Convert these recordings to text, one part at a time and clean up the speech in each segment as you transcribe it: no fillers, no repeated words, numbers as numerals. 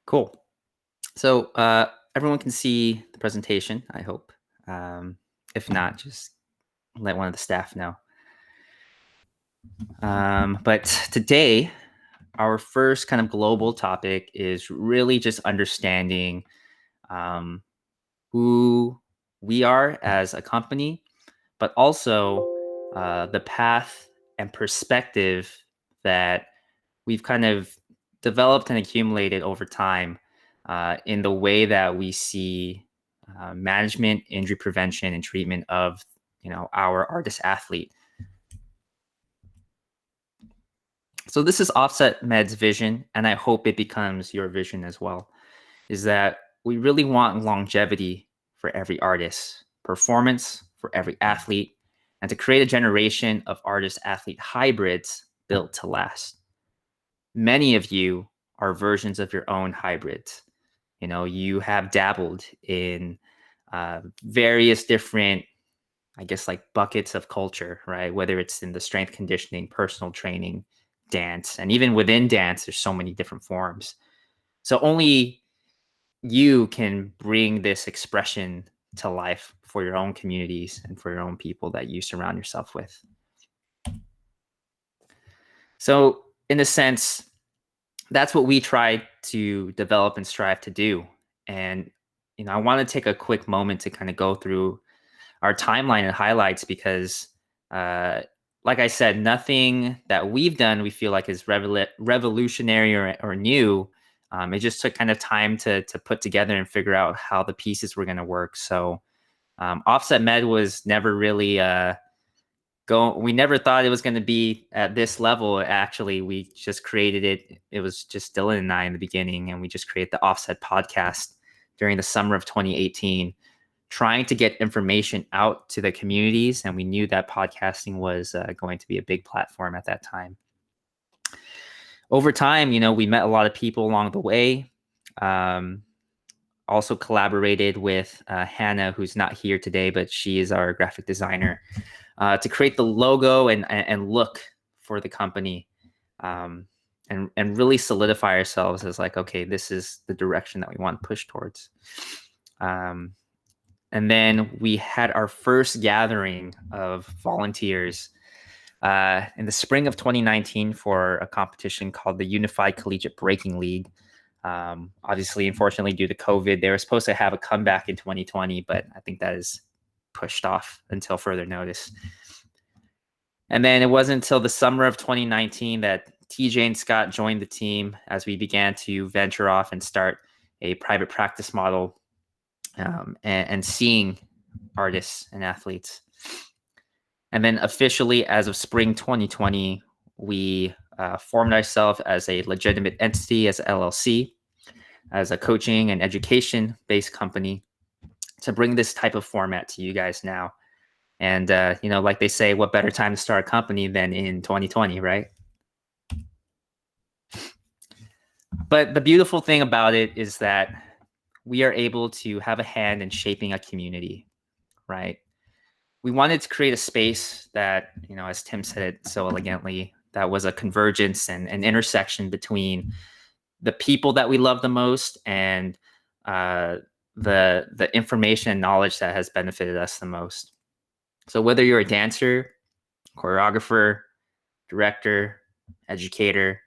Cool. So everyone can see the presentation, I hope. Um, if not, just let one of the staff know. But today, our first kind of global topic is really just understanding um, who we are as a company, but also the path and perspective that we've kind of developed and accumulated over time in the way that we see management, injury prevention, and treatment of our artist athlete. So this is Offset Med's vision, and I hope it becomes your vision as well. Is that we really want longevity for every artist, performance for every athlete, and to create a generation of artist athlete hybrids built to last. Many of you are versions of your own hybrids. You have dabbled in various different, I guess, like buckets of culture, right? Whether it's in the strength conditioning, personal training, dance, and even within dance, there's so many different forms. So only you can bring this expression to life for your own communities and for your own people that you surround yourself with. So, in a sense, that's what we try to develop and strive to do. And, I want to take a quick moment to kind of go through our timeline and highlights because, uh, like I said, nothing that we've done we feel like is revolutionary or new. It just took kind of time to put together and figure out how the pieces were going to work. So, Offset Med was never really we never thought it was going to be at this level. Actually, we just created it. It was just Dylan and I in the beginning, and we just created the Offset podcast during the summer of 2018, trying to get information out to the communities. And we knew that podcasting was going to be a big platform at that time. Over time, we met a lot of people along the way. Also collaborated with Hannah, who's not here today, but she is our graphic designer, to create the logo and look for the company, and really solidify ourselves as like, okay, this is the direction that we want to push towards. And then we had our first gathering of volunteers in the spring of 2019 for a competition called the Unified Collegiate Breaking League. Obviously, unfortunately, due to COVID, they were supposed to have a comeback in 2020, but I think that is pushed off until further notice. And then it wasn't until the summer of 2019 that TJ and Scott joined the team as we began to venture off and start a private practice model, and seeing artists and athletes. And then officially, as of spring 2020, we formed ourselves as a legitimate entity, as LLC, as a coaching and education-based company to bring this type of format to you guys now. And, like they say, what better time to start a company than in 2020, right? But the beautiful thing about it is that we are able to have a hand in shaping a community, right? We wanted to create a space that, as Tim said it so elegantly, that was a convergence and an intersection between the people that we love the most and the information and knowledge that has benefited us the most. So whether you're a dancer, choreographer, director, educator,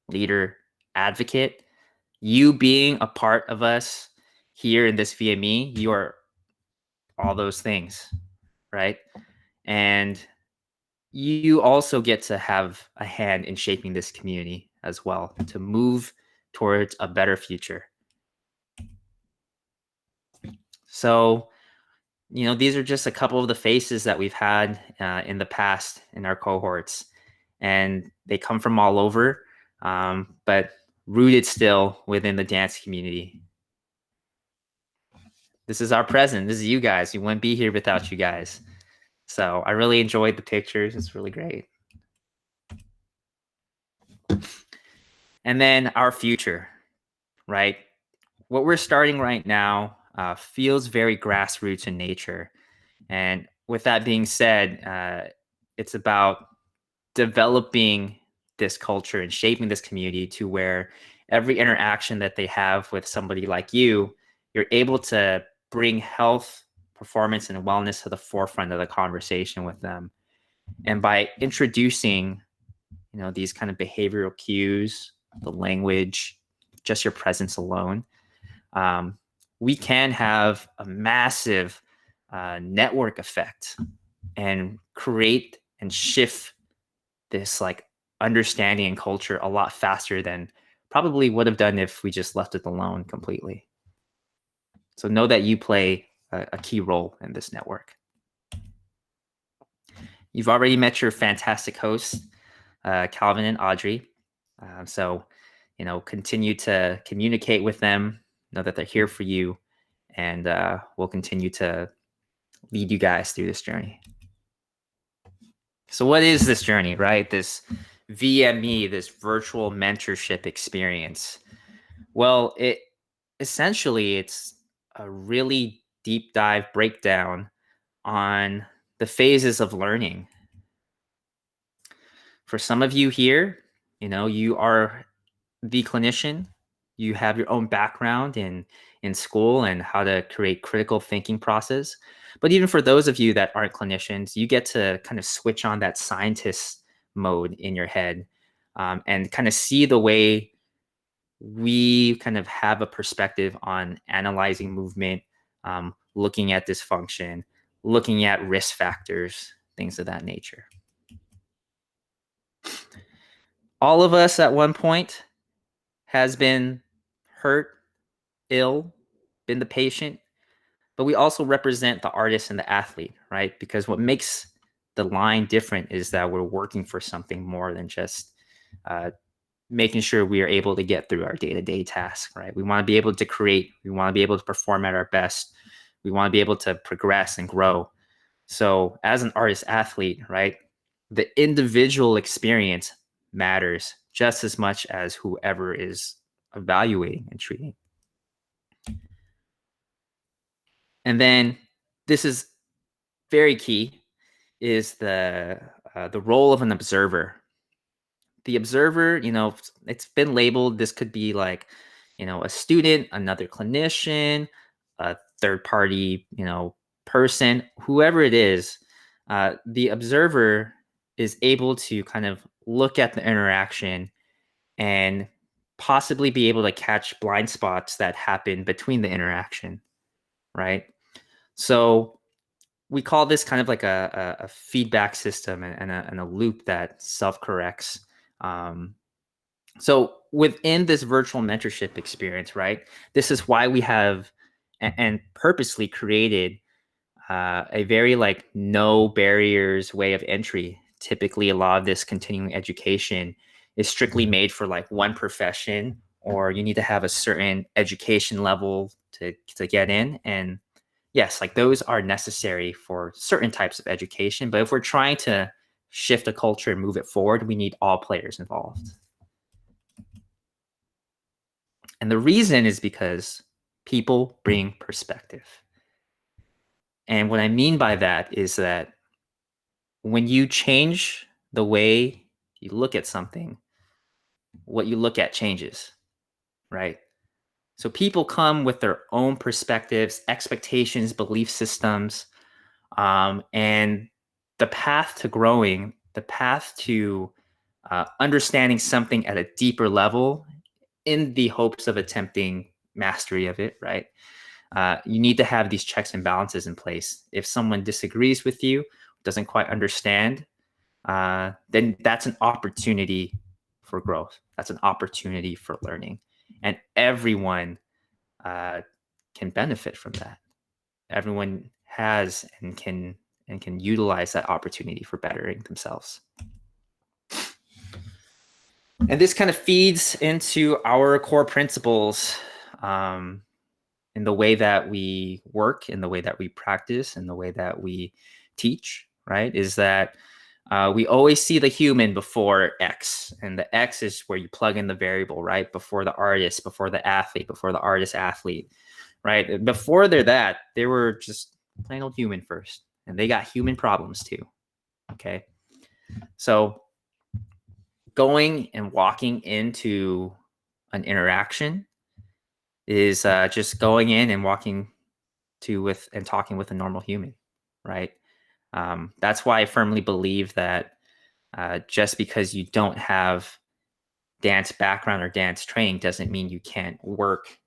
leader, advocate, you being a part of us here in this VME, you are all those things, right? And you also get to have a hand in shaping this community as well to move towards a better future. So, these are just a couple of the faces that we've had in the past in our cohorts, and they come from all over, but rooted still within the dance community. This is our present. This is you guys. We wouldn't be here without you guys. So I really enjoyed the pictures. It's really great. And then our future, right? What we're starting right now feels very grassroots in nature. And with that being said, it's about developing this culture and shaping this community to where every interaction that they have with somebody like you, you're able to bring health, performance, and wellness to the forefront of the conversation with them. And by introducing, these kind of behavioral cues, the language, just your presence alone, we can have a massive network effect and create and shift this like understanding and culture a lot faster than probably would have done if we just left it alone completely. So know that you play a key role in this network. You've already met your fantastic hosts, Calvin and Audrey. So, continue to communicate with them, know that they're here for you, and we'll continue to lead you guys through this journey. So what is this journey, right? This VME, this virtual mentorship experience. Well, it's a really deep dive breakdown on the phases of learning. For some of you here, you are the clinician. You have your own background in school and how to create critical thinking process. But even for those of you that aren't clinicians, you get to kind of switch on that scientist mode in your head, and kind of see the way we kind of have a perspective on analyzing movement, looking at dysfunction, looking at risk factors, things of that nature. All of us at one point has been hurt, ill, been the patient, but we also represent the artist and the athlete, right? Because what makes the line different is that we're working for something more than just making sure we are able to get through our day-to-day tasks, right? We want to be able to create, we want to be able to perform at our best, we want to be able to progress and grow. So as an artist athlete, right, the individual experience matters just as much as whoever is evaluating and treating. And then this is very key, is the role of an observer. The observer, it's been labeled, this could be like, a student, another clinician, a third party, person, whoever it is. The observer is able to kind of look at the interaction and possibly be able to catch blind spots that happen between the interaction, right? So we call this kind of like a feedback system and a loop that self-corrects. So within this virtual mentorship experience, right, this is why we have and purposely created a very like no barriers way of entry. Typically, a lot of this continuing education is strictly made for like one profession, or you need to have a certain education level to get in. And yes, like those are necessary for certain types of education. But if we're trying to shift a culture and move it forward, we need all players involved. And the reason is because people bring perspective. And what I mean by that is that when you change the way you look at something, what you look at changes, right? So people come with their own perspectives, expectations, belief systems, and the path to growing, the path to understanding something at a deeper level in the hopes of attempting mastery of it, right? You need to have these checks and balances in place. If someone disagrees with you, doesn't quite understand, then that's an opportunity for growth. That's an opportunity for learning. And everyone can benefit from that. Everyone has and can utilize that opportunity for bettering themselves. And this kind of feeds into our core principles, in the way that we work, in the way that we practice, in the way that we teach, right? Is that we always see the human before X, and the X is where you plug in the variable, right? Before the artist, before the athlete, before the artist athlete, right? Before they're that, they were just plain old human first, and they got human problems too. Okay, so going and walking into an interaction is just going in and walking to with and talking with a normal human, right? That's why I firmly believe that just because you don't have dance background or dance training doesn't mean you can't work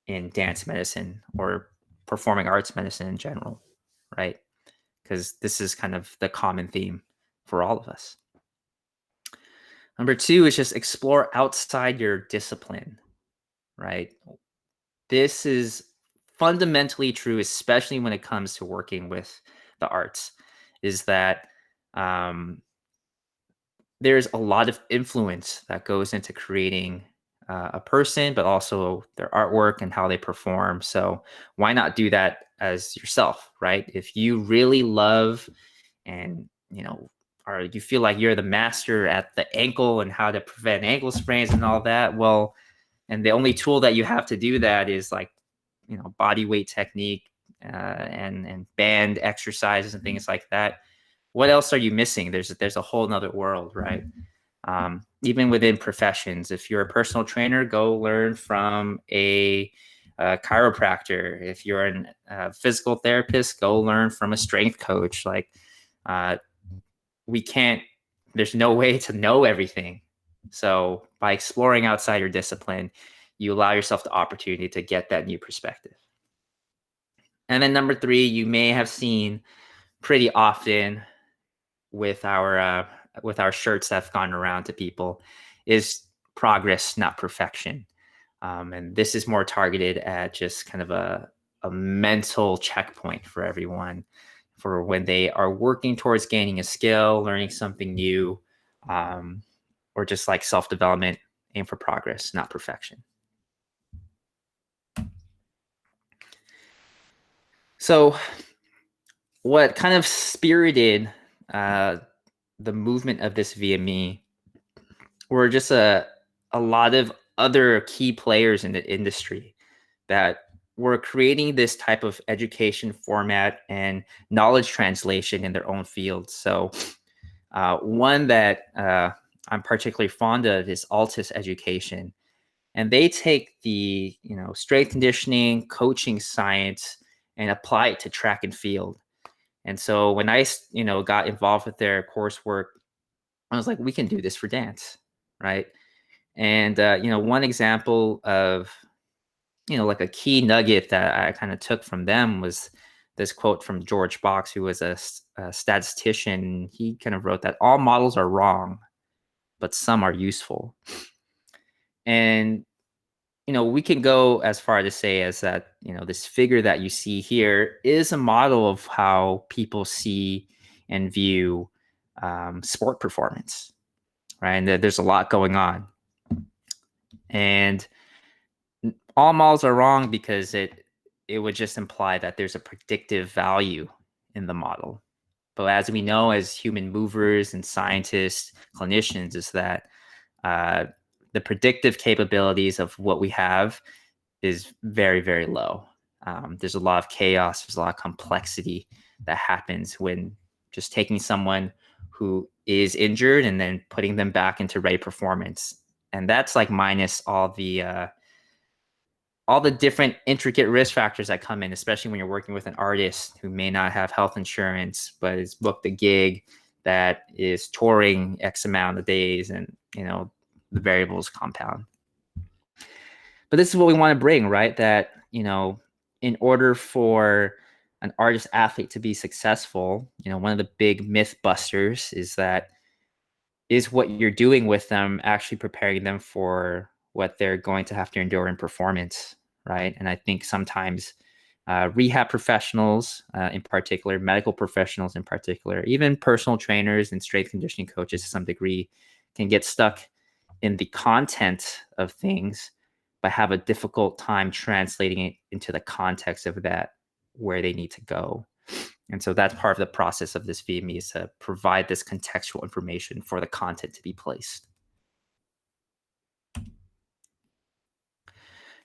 in dance medicine or performing arts medicine in general, right? Because this is kind of the common theme for all of us. Number two is just explore outside your discipline, right? This is fundamentally true, especially when it comes to working with the arts, is that um, there's a lot of influence that goes into creating a person, but also their artwork and how they perform. So why not do that as yourself, right? If you really love and or you feel like you're the master at the ankle and how to prevent ankle sprains and all that, well, and the only tool that you have to do that is like body weight technique and band exercises and things like that. What else are you missing? There's a whole nother world, right? Even within professions, if you're a personal trainer, go learn from a chiropractor. If you're a physical therapist, go learn from a strength coach. Like we can't, there's no way to know everything. So by exploring outside your discipline, you allow yourself the opportunity to get that new perspective. And then number three, you may have seen pretty often with our shirts that have gone around to people is progress, not perfection. And this is more targeted at just kind of a mental checkpoint for everyone for when they are working towards gaining a skill, learning something new, or just like self-development. Aim for progress, not perfection. So what kind of spirited the movement of this VME were just a lot of other key players in the industry that were creating this type of education format and knowledge translation in their own fields. So one that I'm particularly fond of is Altus Education. And they take the strength conditioning, coaching science, and apply it to track and field. And so when I got involved with their coursework, I was like, we can do this for dance, right? And one example of like a key nugget that I kind of took from them was this quote from George Box, who was a statistician. He kind of wrote that all models are wrong, but some are useful. And we can go as far to say as that this figure that you see here is a model of how people see and view sport performance, right? And there's a lot going on, and all models are wrong because it would just imply that there's a predictive value in the model. But as we know, as human movers and scientists, clinicians, is that the predictive capabilities of what we have is very, very low. There's a lot of chaos. There's a lot of complexity that happens when just taking someone who is injured and then putting them back into ready performance. And that's like minus all the different intricate risk factors that come in, especially when you're working with an artist who may not have health insurance, but is booked a gig that is touring X amount of days, and the variables compound. But this is what we want to bring, right? That in order for an artist athlete to be successful, one of the big myth busters is that is what you're doing with them actually preparing them for what they're going to have to endure in performance, right? And I think sometimes rehab professionals in particular, medical professionals in particular, even personal trainers and strength conditioning coaches to some degree can get stuck in the content of things, but have a difficult time translating it into the context of that, where they need to go. And so that's part of the process of this VME, is to provide this contextual information for the content to be placed.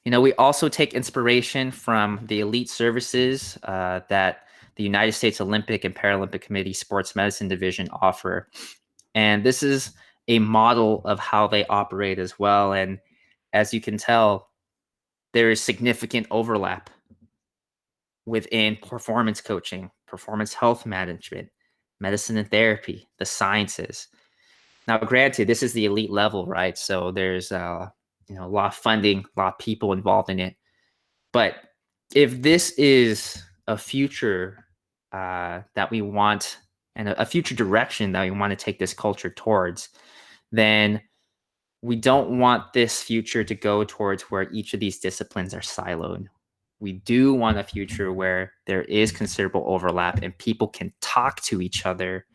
We also take inspiration from the elite services that the United States Olympic and Paralympic Committee Sports Medicine Division offer. And this is a model of how they operate as well. And as you can tell, there is significant overlap within performance coaching, performance health management, medicine and therapy, the sciences. Now, granted, this is the elite level, right? So there's a lot of funding, a lot of people involved in it. But if this is a future that we want, and a future direction that we want to take this culture towards, then we don't want this future to go towards where each of these disciplines are siloed. We do want a future where there is considerable overlap and people can talk to each other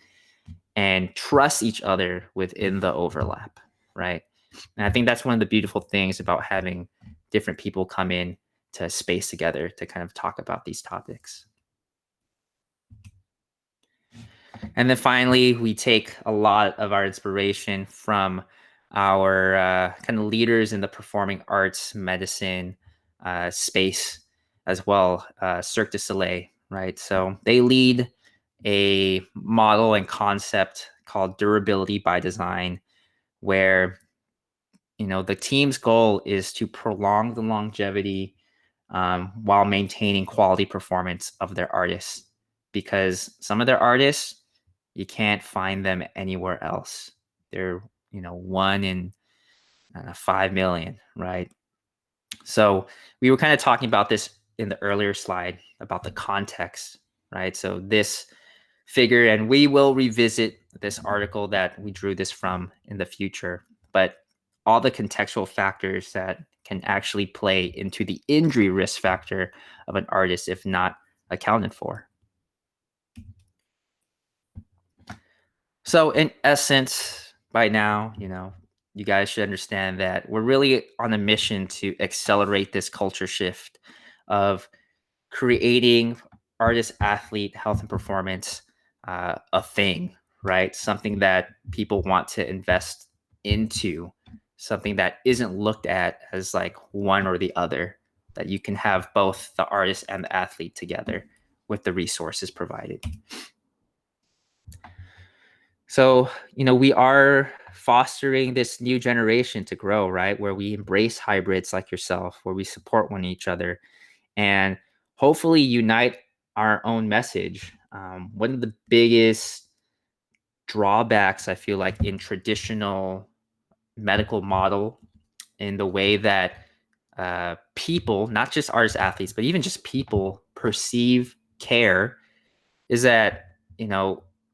and trust each other within the overlap, right? And I think that's one of the beautiful things about having different people come in to space together to kind of talk about these topics. And then finally, we take a lot of our inspiration from our kind of leaders in the performing arts, medicine space as well, Cirque du Soleil, right? So they lead a model and concept called durability by design, where the team's goal is to prolong the longevity while maintaining quality performance of their artists, because some of their artists, you can't find them anywhere else. They're one in 5 million, right? So we were kind of talking about this in the earlier slide about the context, right? So this figure, and we will revisit this article that we drew this from in the future, but all the contextual factors that can actually play into the injury risk factor of an artist if not accounted for. So in essence, by now, you guys should understand that we're really on a mission to accelerate this culture shift of creating artist athlete health and performance a thing, right? Something that people want to invest into, something that isn't looked at as like one or the other, that you can have both the artist and the athlete together with the resources provided. So, we are fostering this new generation to grow, right? Where we embrace hybrids like yourself, where we support one each other, and hopefully unite our own message. One of the biggest drawbacks I feel like in traditional medical model, in the way that people, not just artists, athletes, but even just people perceive care, is that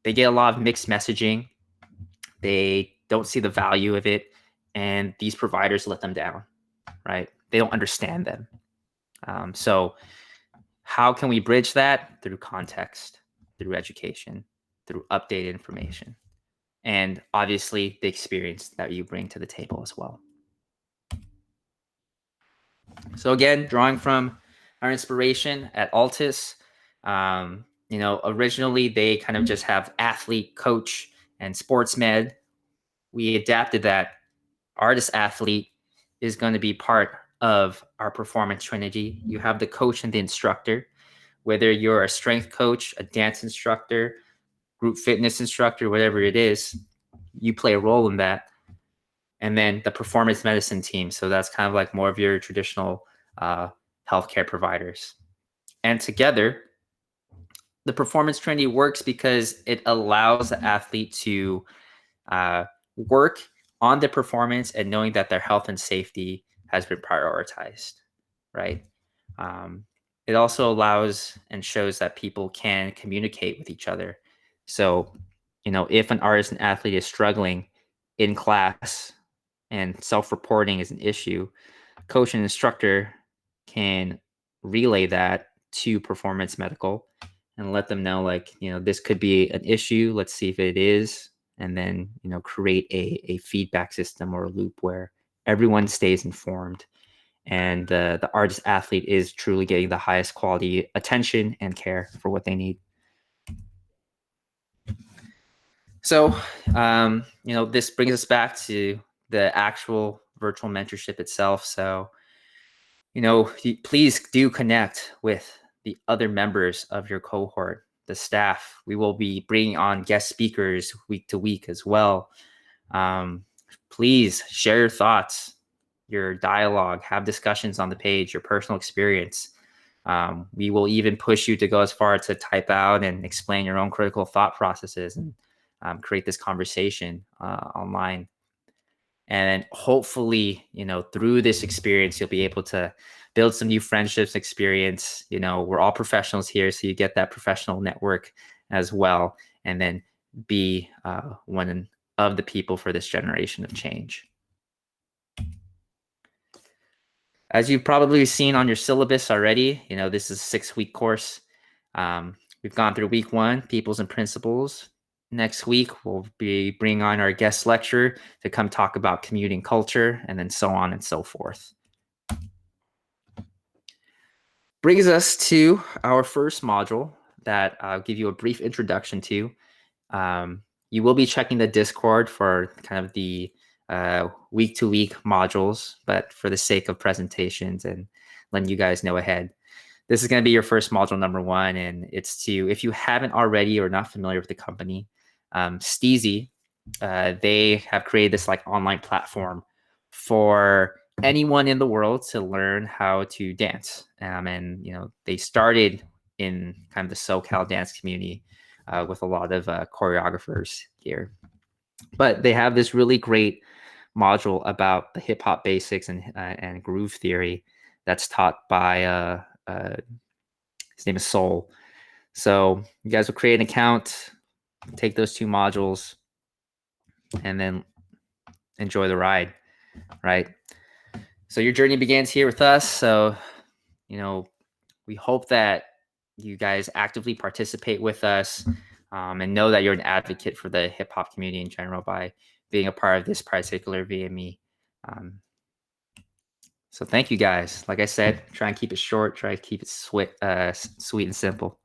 they get a lot of mixed messaging. They don't see the value of it, and these providers let them down, right? They don't understand them. So how can we bridge that? Through context, through education, through updated information, and obviously the experience that you bring to the table as well. So again, drawing from our inspiration at Altus, originally they kind of just have athlete, coach, and sports med. We adapted that artist athlete is going to be part of our performance trinity. You have the coach and the instructor. Whether you're a strength coach, a dance instructor, group fitness instructor, whatever it is, you play a role in that. And then the performance medicine team. So that's kind of like more of your traditional healthcare providers. And together, the performance trinity works because it allows the athlete to work on their performance and knowing that their health and safety has been prioritized, right? It also allows and shows that people can communicate with each other. So, if an artist and athlete is struggling in class and self-reporting is an issue, coach and instructor can relay that to performance medical and let them know, like, this could be an issue. Let's see if it is. And then, create a feedback system or a loop where everyone stays informed and the artist athlete is truly getting the highest quality attention and care for what they need. So, this brings us back to the actual virtual mentorship itself. So, please do connect with the other members of your cohort, the staff. We will be bringing on guest speakers week to week as well. Please share your thoughts, your dialogue, have discussions on the page, your personal experience. We will even push you to go as far to type out and explain your own critical thought processes and create this conversation online. And hopefully, through this experience, you'll be able to build some new friendships, experience. We're all professionals here, so you get that professional network as well, and then be one of the people for this generation of change. As you've probably seen on your syllabus already, this is a 6-week course. We've gone through week 1, Peoples and Principles. Next week, we'll be bringing on our guest lecturer to come talk about commuting culture, and then so on and so forth. Brings us to our first module that I'll give you a brief introduction to. You will be checking the Discord for kind of the week-to-week modules, but for the sake of presentations and letting you guys know ahead, this is going to be your first module, number 1, and it's to, if you haven't already or not familiar with the company, Steezy, they have created this like online platform for anyone in the world to learn how to dance. And they started in kind of the SoCal dance community with a lot of choreographers here. But they have this really great module about the hip hop basics and groove theory that's taught by his name is Soul. So you guys will create an account, take those 2 modules, and then enjoy the ride, right? So your journey begins here with us. So, we hope that you guys actively participate with us and know that you're an advocate for the hip hop community in general by being a part of this particular VME. So thank you guys. Like I said, try and keep it short, try to keep it sweet and simple.